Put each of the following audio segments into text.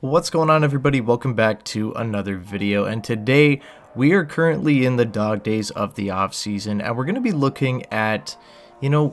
What's going on, everybody? Welcome back to another video, and today we are currently in the dog days of the off season, and we're going to be looking at,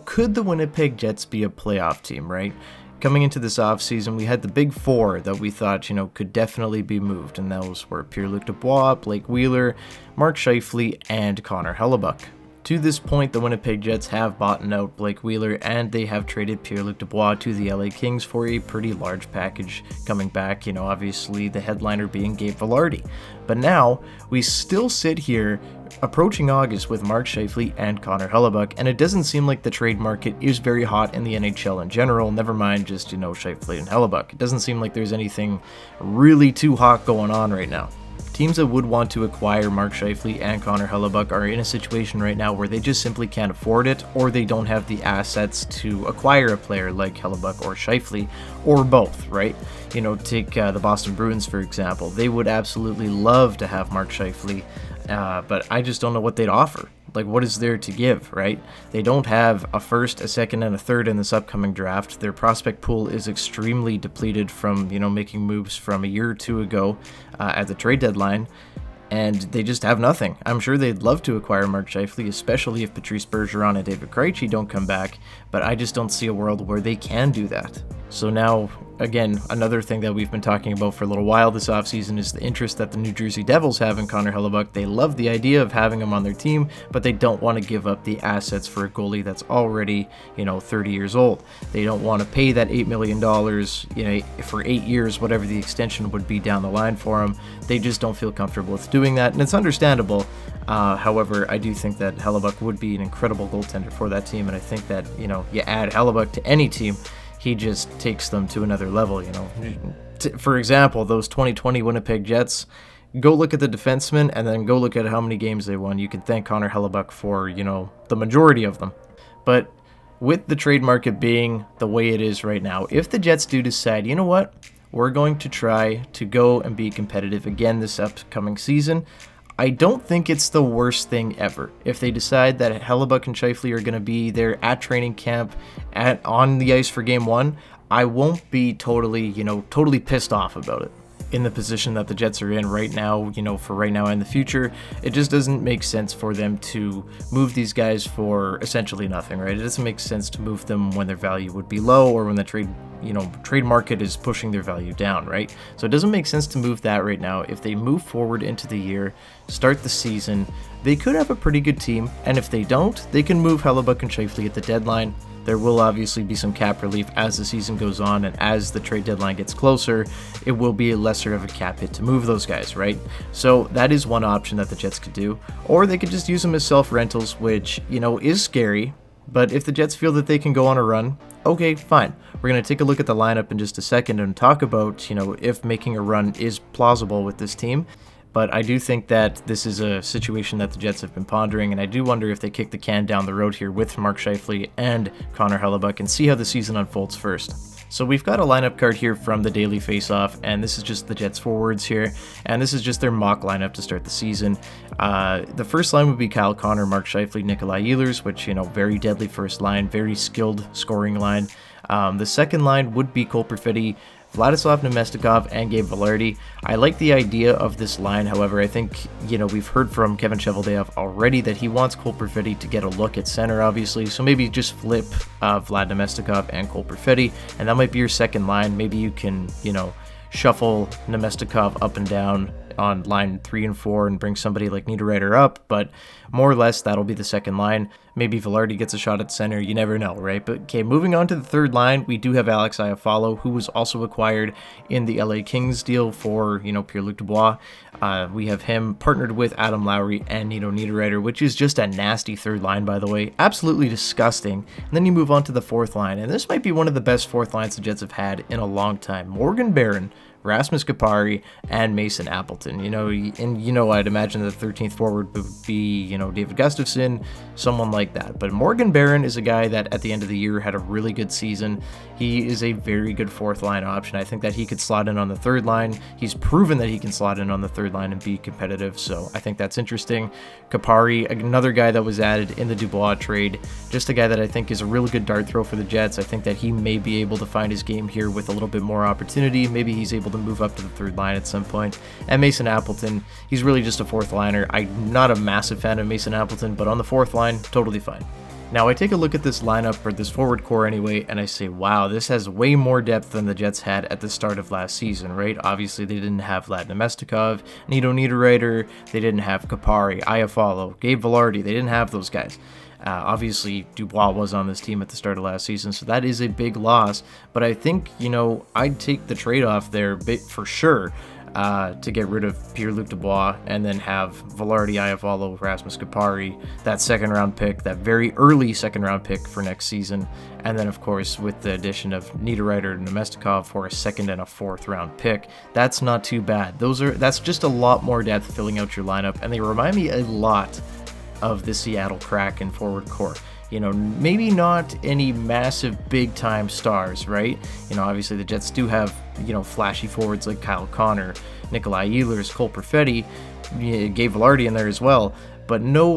could the Winnipeg Jets be a playoff team, right? Coming into this off season, we had the big four that we thought, could definitely be moved, and those were Pierre-Luc Dubois, Blake Wheeler, Mark Scheifele, and Connor Hellebuyck. To this point, the Winnipeg Jets have bought out Blake Wheeler, and they have traded Pierre-Luc Dubois to the LA Kings for a pretty large package coming back, obviously the headliner being Gabe Vilardi. But now, we still sit here approaching August with Mark Scheifele and Connor Hellebuyck, and it doesn't seem like the trade market is very hot in the NHL in general, never mind just, Scheifele and Hellebuyck. It doesn't seem like there's anything really too hot going on right now. Teams that would want to acquire Mark Scheifele and Connor Hellebuyck are in a situation right now where they just simply can't afford it, or they don't have the assets to acquire a player like Hellebuyck or Scheifele, or both, right? Take the Boston Bruins, for example. They would absolutely love to have Mark Scheifele, but I just don't know what they'd offer. Like, what is there to give, right? They don't have a first, a second, and a third in this upcoming draft. Their prospect pool is extremely depleted from, making moves from a year or two ago at the trade deadline, and they just have nothing. I'm sure they'd love to acquire Mark Scheifele, especially if Patrice Bergeron and David Krejci don't come back, but I just don't see a world where they can do that. So now, again, another thing that we've been talking about for a little while this offseason is the interest that the New Jersey Devils have in Connor Hellebuyck. They love the idea of having him on their team, but they don't want to give up the assets for a goalie that's already, 30 years old. They don't want to pay that $8 million, for 8 years, whatever the extension would be down the line for him. They just don't feel comfortable with doing that, and it's understandable. However, I do think that Hellebuyck would be an incredible goaltender for that team, and I think that, you add Hellebuyck to any team, he just takes them to another level, For example, those 2020 Winnipeg Jets, go look at the defensemen and then go look at how many games they won. You can thank Connor Hellebuyck for, the majority of them. But with the trade market being the way it is right now, if the Jets do decide, you know what, we're going to try to go and be competitive again this upcoming season, I don't think it's the worst thing ever. If they decide that Hellebuyck and Scheifele are going to be there at training camp, on the ice for game one, I won't be totally pissed off about it. In the position that the Jets are in right now, for right now and the future, it just doesn't make sense for them to move these guys for essentially nothing, right? It doesn't make sense to move them when their value would be low or when the trade market is pushing their value down, right? So it doesn't make sense to move that right now. If they move forward into the year, start the season, they could have a pretty good team, and if they don't, they can move Hellebuyck and Scheifele at the deadline. There will obviously be some cap relief as the season goes on, and as the trade deadline gets closer, it will be a lesser of a cap hit to move those guys, right? So that is one option that the Jets could do. Or they could just use them as self-rentals, which, is scary, but if the Jets feel that they can go on a run, okay, fine. We're going to take a look at the lineup in just a second and talk about, if making a run is plausible with this team. But I do think that this is a situation that the Jets have been pondering, and I do wonder if they kick the can down the road here with Mark Scheifele and Connor Hellebuyck and see how the season unfolds first. So we've got a lineup card here from the Daily Faceoff, and this is just the Jets forwards here, and this is just their mock lineup to start the season. The first line would be Kyle Connor, Mark Scheifele, Nikolai Ehlers, which, very deadly first line, very skilled scoring line. The second line would be Cole Perfetti, Vladislav Namestnikov, and Gabe Vilardi. I like the idea of this line, however, I think, we've heard from Kevin Cheveldayoff already that he wants Cole Perfetti to get a look at center, obviously, so maybe just flip Vlad Namestnikov and Cole Perfetti, and that might be your second line. Maybe you can, shuffle Namestnikov up and down on line 3 and 4 and bring somebody like Niederreiter up, but more or less that'll be the second line. Maybe Vilardi gets a shot at center, you never know, right? But okay, moving on to the third line, we do have Alex Iafallo, who was also acquired in the LA Kings deal for, Pierre-Luc Dubois. We have him partnered with Adam Lowry and Niederreiter, which is just a nasty third line, by the way. Absolutely disgusting. And then you move on to the fourth line, and this might be one of the best fourth lines the Jets have had in a long time. Morgan Barron, Rasmus Kupari, and Mason Appleton. I'd imagine the 13th forward would be, David Gustafsson, someone like that. But Morgan Barron is a guy that at the end of the year had a really good season. He is a very good fourth line option. I think that he could slot in on the third line. He's proven that he can slot in on the third line and be competitive, so I think that's interesting. Kupari, another guy that was added in the Dubois trade, just a guy that I think is a really good dart throw for the Jets. I think that he may be able to find his game here with a little bit more opportunity. Maybe he's able to to move up to the third line at some point. And Mason Appleton, he's really just a fourth liner. I'm not a massive fan of Mason Appleton, but on the fourth line, totally fine. Now I take a look at this lineup, or this forward core anyway, and I say, wow, this has way more depth than the Jets had at the start of last season, right? Obviously, they didn't have Vlad Namestnikov, Nito Niederreiter, they didn't have Kapari, Iafallo, Gabe Vilardi, they didn't have those guys. Obviously, Dubois was on this team at the start of last season, so that is a big loss, but I think, I'd take the trade-off there for sure. To get rid of Pierre-Luc Dubois and then have Vilardi, Iafallo, Rasmus Kapari, that second-round pick, that very early second-round pick for next season, and then, of course, with the addition of Niederreiter and Namestnikov for a second and a fourth-round pick. That's not too bad. That's just a lot more depth filling out your lineup, and they remind me a lot of the Seattle Kraken forward core. Maybe not any massive big-time stars, right? Obviously the Jets do have, flashy forwards like Kyle Connor, Nikolai Ehlers, Cole Perfetti, Gabe Vilardi in there as well, but no,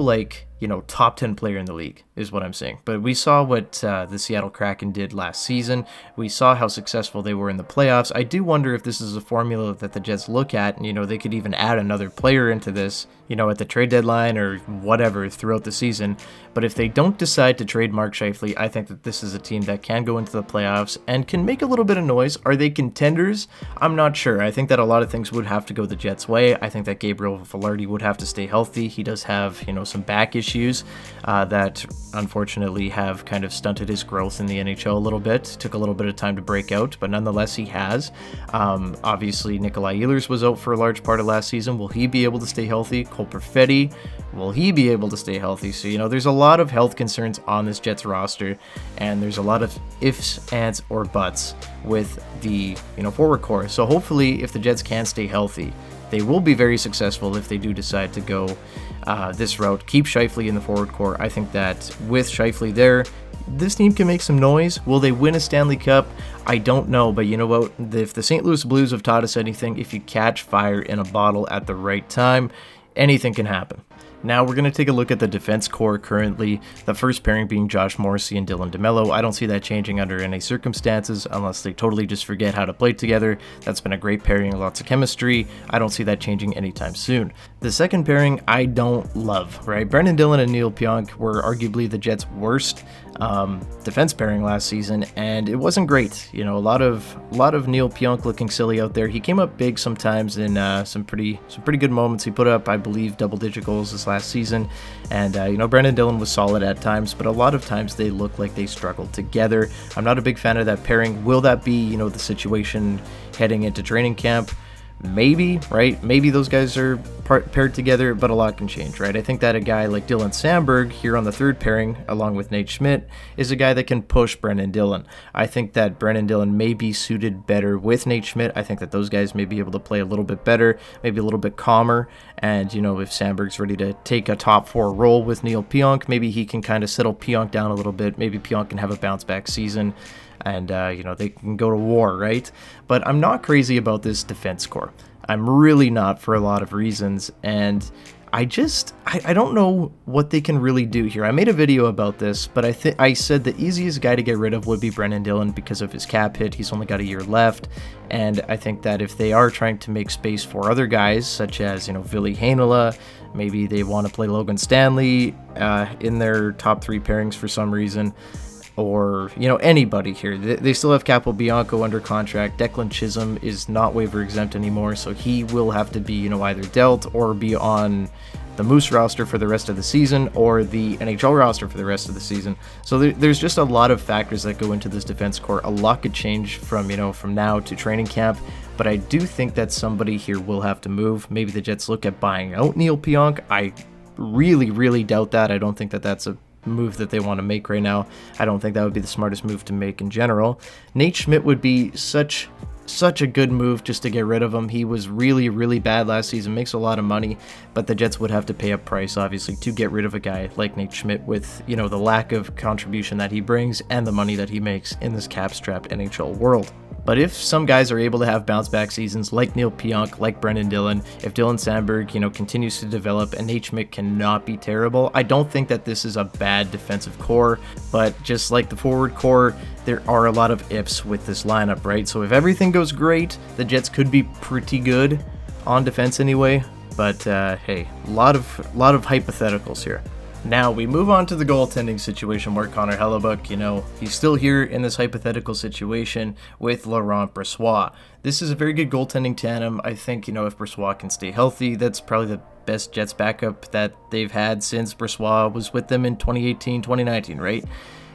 top 10 player in the league is what I'm saying. But we saw what the Seattle Kraken did last season. We saw how successful they were in the playoffs. I do wonder if this is a formula that the Jets look at, and, they could even add another player into this, at the trade deadline or whatever throughout the season. But if they don't decide to trade Mark Scheifele, I think that this is a team that can go into the playoffs and can make a little bit of noise. Are they contenders? I'm not sure. I think that a lot of things would have to go the Jets' way. I think that Gabriel Vilardi would have to stay healthy. He does have, some back issues that unfortunately have kind of stunted his growth in the NHL a little bit. Took a little bit of time to break out, but nonetheless he has. Obviously Nikolai Ehlers was out for a large part of last season. Will he be able to stay healthy? Cole Perfetti, will he be able to stay healthy? So, there's a lot of health concerns on this Jets roster, and there's a lot of ifs, ands, or buts with the, forward core. So hopefully if the Jets can stay healthy, they will be very successful if they do decide to go this route. Keep Scheifele in the forward core. I think that with Scheifele there, this team can make some noise. Will they win a Stanley Cup? I don't know, but you know what? If the St. Louis Blues have taught us anything, if you catch fire in a bottle at the right time, anything can happen. Now we're going to take a look at the defense core currently, the first pairing being Josh Morrissey and Dylan DeMello. I don't see that changing under any circumstances unless they totally just forget how to play together. That's been a great pairing, lots of chemistry. I don't see that changing anytime soon. The second pairing I don't love, right? Brendan Dillon and Neil Pionk were arguably the Jets' worst defense pairing last season, and it wasn't great. A lot of Neil Pionk looking silly out there. He came up big sometimes in some pretty good moments. He put up, I believe, double-digit goals this last season, and Brendan Dillon was solid at times, but a lot of times they look like they struggled together. I'm not a big fan of that pairing. Will that be the situation heading into training camp? Maybe, right? Maybe those guys are paired together, but a lot can change, right? I think that a guy like Dylan Sandberg here on the third pairing, along with Nate Schmidt, is a guy that can push Brendan Dillon. I think that Brendan Dillon may be suited better with Nate Schmidt. I think that those guys may be able to play a little bit better, maybe a little bit calmer. And, if Sandberg's ready to take a top four role with Neil Pionk, maybe he can kind of settle Pionk down a little bit. Maybe Pionk can have a bounce back season. And, they can go to war, right? But I'm not crazy about this defense core. I'm really not, for a lot of reasons. And I don't know what they can really do here. I made a video about this, but I said the easiest guy to get rid of would be Brendan Dillon because of his cap hit. He's only got a year left. And I think that if they are trying to make space for other guys, such as, Ville Heinola, maybe they want to play Logan Stanley in their top three pairings for some reason, or, anybody here. They still have Capo Bianco under contract. Declan Chisholm is not waiver exempt anymore, so he will have to be, either dealt or be on the Moose roster for the rest of the season or the NHL roster for the rest of the season. So there's just a lot of factors that go into this defense core. A lot could change from now to training camp, but I do think that somebody here will have to move. Maybe the Jets look at buying out Neil Pionk. I really, really doubt that. I don't think that that's a move that they want to make right now. I don't think that would be the smartest move to make in general. Nate Schmidt would be such a good move just to get rid of him. He was really, really bad last season, makes a lot of money, but the Jets would have to pay a price, obviously, to get rid of a guy like Nate Schmidt with, the lack of contribution that he brings and the money that he makes in this cap-strapped NHL world. But if some guys are able to have bounce back seasons like Neil Pionk, like Brendan Dillon, if Dylan Sandberg, continues to develop and Nate Schmidt cannot be terrible, I don't think that this is a bad defensive core. But just like the forward core, there are a lot of ifs with this lineup, right? So if everything goes great, the Jets could be pretty good on defense anyway. But hey, a lot of hypotheticals here. Now we move on to the goaltending situation where Connor Hellebuyck, he's still here in this hypothetical situation with Laurent Brossoit. This is a very good goaltending tandem. I think, if Brossoit can stay healthy, that's probably the best Jets backup that they've had since Brossoit was with them in 2018, 2019, right?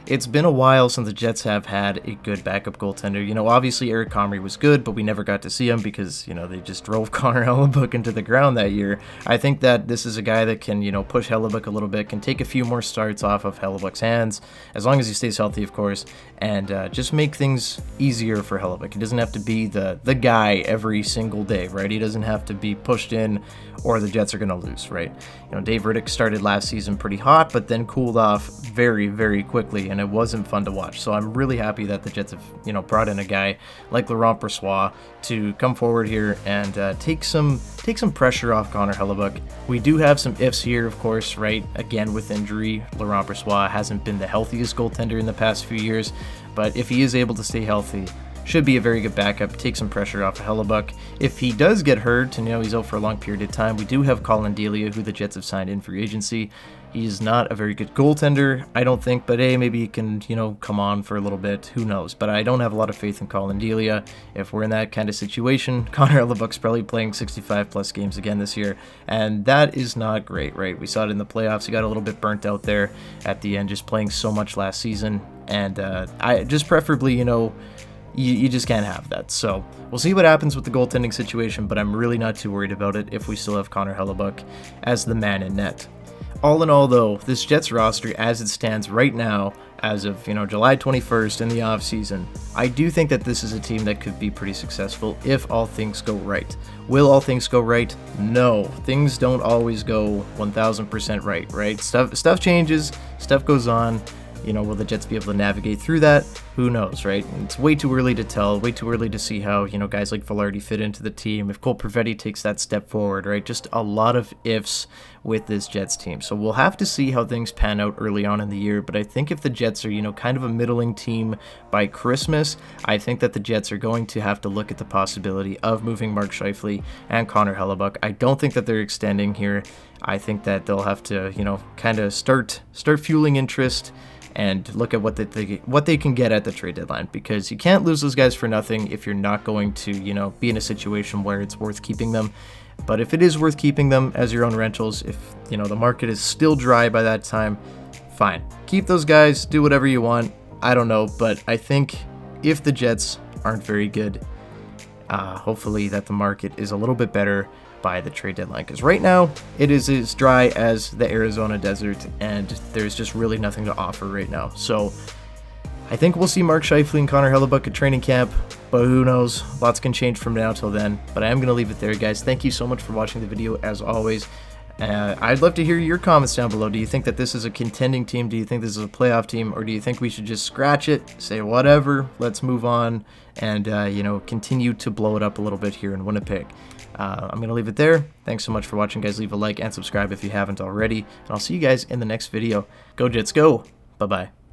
It's been a while since the Jets have had a good backup goaltender. Obviously Eric Comrie was good, but we never got to see him because, they just drove Connor Hellebuyck into the ground that year. I think that this is a guy that can, push Hellebuyck a little bit, can take a few more starts off of Hellebuyck's hands, as long as he stays healthy, of course, and just make things easier for Hellebuyck. He doesn't have to be the guy every single day, right? He doesn't have to be pushed in or the Jets are going to lose, right? Dave Riddick started last season pretty hot, but then cooled off very, very quickly, and it wasn't fun to watch. So I'm really happy that the Jets have, brought in a guy like Laurent Brossoit to come forward here and take some pressure off Connor Hellebuyck. We do have some ifs here, of course, right? Again, with injury, Laurent Brossoit hasn't been the healthiest goaltender in the past few years, but if he is able to stay healthy, should be a very good backup, take some pressure off of Hellebuyck. If he does get hurt, and he's out for a long period of time, we do have Colin Delia, who the Jets have signed in free agency. He's not a very good goaltender, I don't think, but hey, maybe he can, come on for a little bit, who knows. But I don't have a lot of faith in Colin Delia. If we're in that kind of situation, Connor Hellebuyck's probably playing 65 plus games again this year, and that is not great, right? We saw it in the playoffs. He got a little bit burnt out there at the end, just playing so much last season, and I just preferably, you just can't have that. So we'll see what happens with the goaltending situation, but I'm really not too worried about it if we still have Connor Hellebuyck as the man in net. All in all, though, this Jets roster as it stands right now, as of July 21st in the offseason, I do think that this is a team that could be pretty successful if all things go right. Will all things go right? No, things don't always go 1000% right? Stuff changes, stuff goes on. Will the Jets be able to navigate through that? Who knows, right? It's way too early to tell, way too early to see how, guys like Velarde fit into the team, if Cole Perfetti takes that step forward, right? Just a lot of ifs with this Jets team. So we'll have to see how things pan out early on in the year, but I think if the Jets are, kind of a middling team by Christmas, I think that the Jets are going to have to look at the possibility of moving Mark Scheifele and Connor Hellebuyck. I don't think that they're extending here. I think that they'll have to, kind of start fueling interest and look at what they can get at the trade deadline, because you can't lose those guys for nothing if you're not going to, be in a situation where it's worth keeping them. But if it is worth keeping them as your own rentals, if, the market is still dry by that time, fine. Keep those guys, do whatever you want. I don't know, but I think if the Jets aren't very good, hopefully that the market is a little bit better by the trade deadline, because right now it is as dry as the Arizona desert and there's just really nothing to offer right now. So I think we'll see Mark Scheifele and Connor Hellebuyck at training camp, but who knows, lots can change from now till then. But I am going to leave it there, guys. Thank you so much for watching the video as always. I'd love to hear your comments down below. Do you think that this is a contending team? Do you think this is a playoff team? Or do you think we should just scratch it, say whatever, let's move on, and continue to blow it up a little bit here in Winnipeg? I'm going to leave it there. Thanks so much for watching, guys. Leave a like and subscribe if you haven't already, and I'll see you guys in the next video. Go Jets, go! Bye-bye.